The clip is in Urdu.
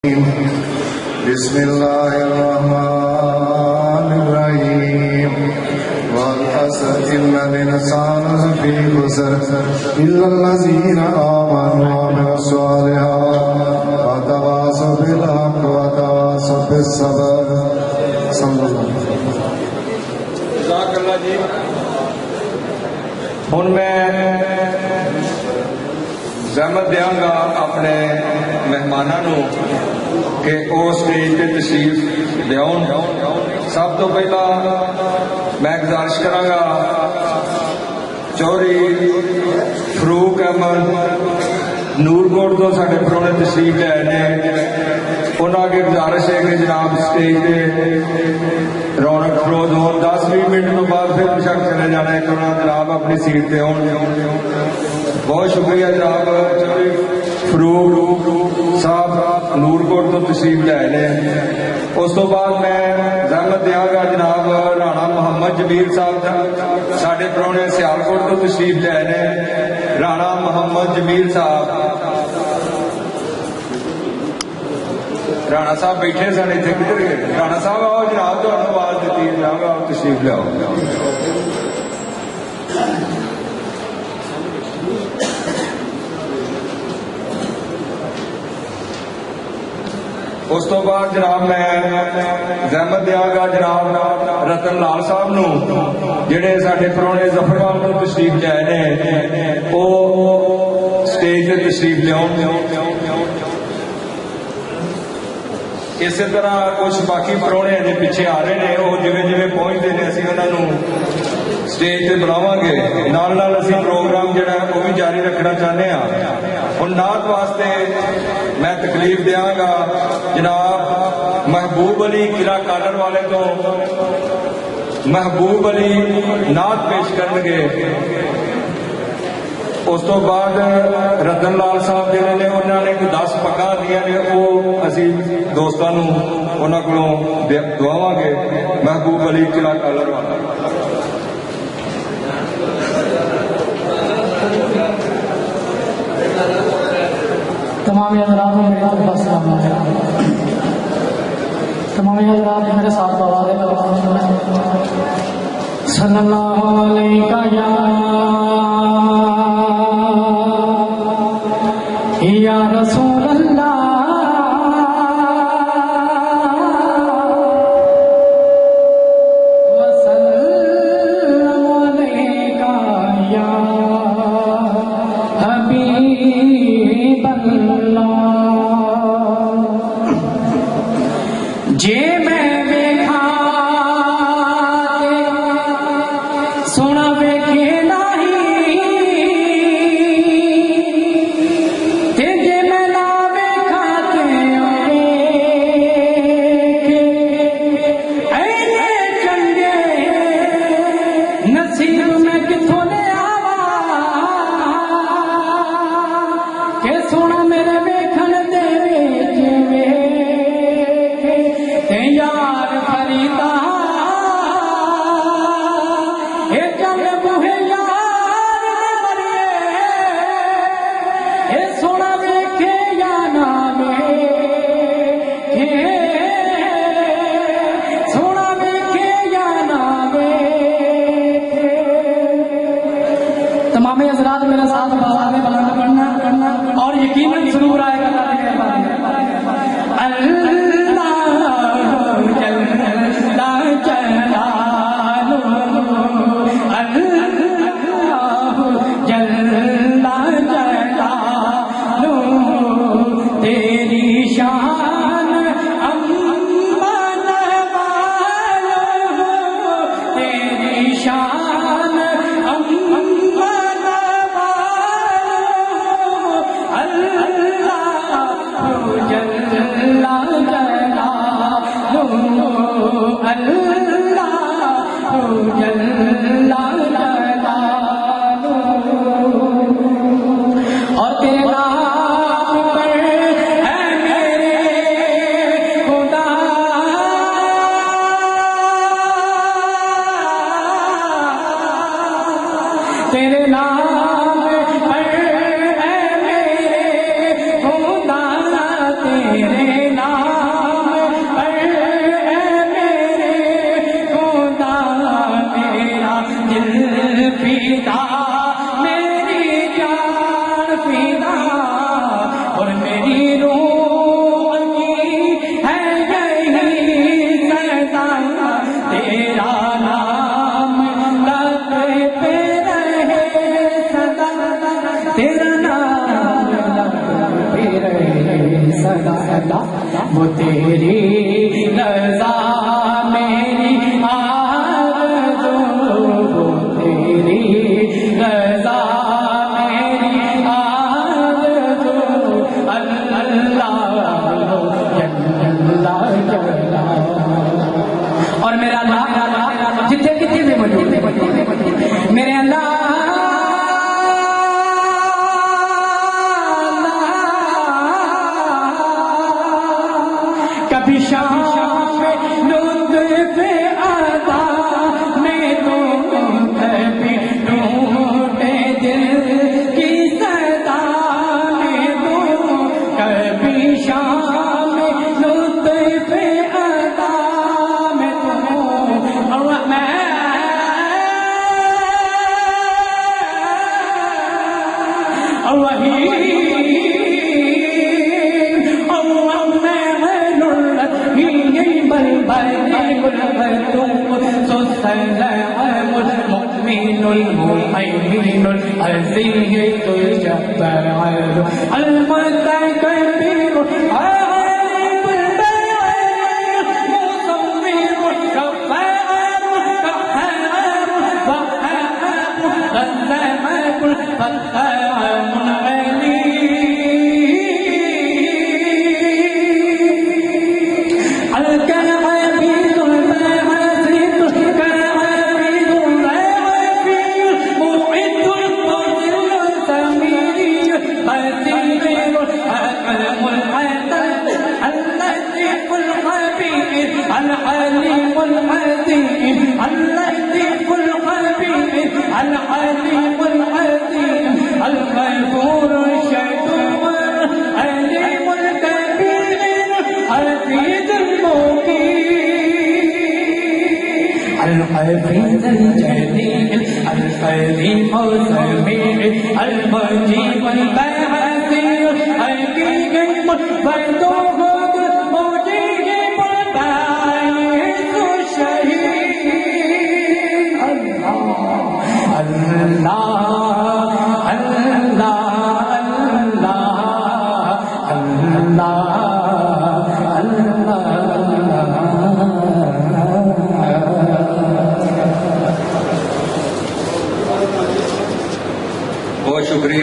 بسم الله الرحمن الرحيم والعصر إن الإنسان لفي خسر إلا الذين آمنوا وعملوا الصالحات وتواصوا بالحق وتواصوا بالصبر صلی اللہ علیہ وسلم. جزاک اللہ جی. ہن میں زحمت دیاں گا اپنے مہمانوں کہ وہ اسٹیج پہ تشریف لیاؤن. سب تو پہلا میں گزارش کراں گا چوہدری فاروق احمد نور کوٹ تو سارے پرونے تشریف لے نے انہوں کی گزارش ہے کہ جناب اسٹیج پہ رونق فروز ہو. 10-20 منٹ تو بعد پھر بشک چلے جانا ہے کہ جناب اپنی سیٹ پہ ہوں. بہت شکریہ جناب فاروق صاحب نور کوٹ تو تشریف لے لیں. اس تو بعد میں زحمت دیا گا جناب رانا محمد جمیل صاحب ساڈے پرونے سیالکوٹ تو تشریف لے لیں. رانا محمد جمیل صاحب رانا صاحب بیٹھے سن اتنے کدھر گئے؟ رانا صاحب آؤ جناب تو آواز دیتی ہے جناب آؤ تشریف لیاؤ. اس تو بعد جناب میں زحمت دیا گا جناب رتن لال صاحب نو جڑے ساڈے پرونے ظفرآباد تو تشریف لے نے وہ سٹیج تے تشریف لیاؤ. اسی طرح کچھ باقی پرونے اجے پیچھے آ رہے ہیں وہ جویں جویں پہنچتے ہیں اسی انہوں نے سٹیج تے بلاواں گے. نال نال اسی پروگرام جڑا ہے وہ بھی جاری رکھنا چاہتے ہیں. ہن نعت واسطے میں تکلیف دیاں گا جناب محبوب علی قلعہ کالر والے تو محبوب علی نعت پیش کرن گے. اس تو بعد رتن لال صاحب جہاں نے انہوں نے 10 پگاں دیا نے وہ اسی دوستوں انہوں کو دعواں گے. محبوب علی قلعہ کالر والا. تمام حضرات السلام علیکم. تمام حضرات میرے ساتھ بابا صلی اللہ علیہ یا رسول اللہ وسلم علیہ یا حبیب جے میں ویکھا سونا ویکھے نہیں تے جے میں نہ ویکھا تے اینے چنگے نصیب میں کتھوں لے آوا کہ سونا میرے ویکھن دے یار فریدا اے چل بوہے یار دے مریے اے سونا ویکھے یا نہ ویکھے سونا ویکھے یا نہ ویکھے. تمام حضرات میرے ساتھ بازار میں بلند کرنا اور یقیناً ضرور آئے گا. اور تیرے نام پر ہے میرے خدا تیرے نام پر ہے میرے خدا تیرے وہ تیری رضا میری آرزو، وہ تیری رضا میری آرزو، اللہ اور میرا اللہ جتنے کتنے بھی موجود میرے اللہ کبھی شام میں لطف عطا میں تو کبھی ٹوٹے دل کی صدا میں تو کبھی شام میں لطف عطا میں تو اور میں وہی المؤمن المهيمن العزيز الجبار المتكبر عالم البيان مصور كفار قهار وهاب غزاق فتان الحليم الحليم اللطيف الخبير الحليم الحليم الغفور الشكور العليم الكبير العزيز المقيم الحفيظ الجليل الكريم السميع المجيب الباعث الحكيم المفردوه بہت شکریہ.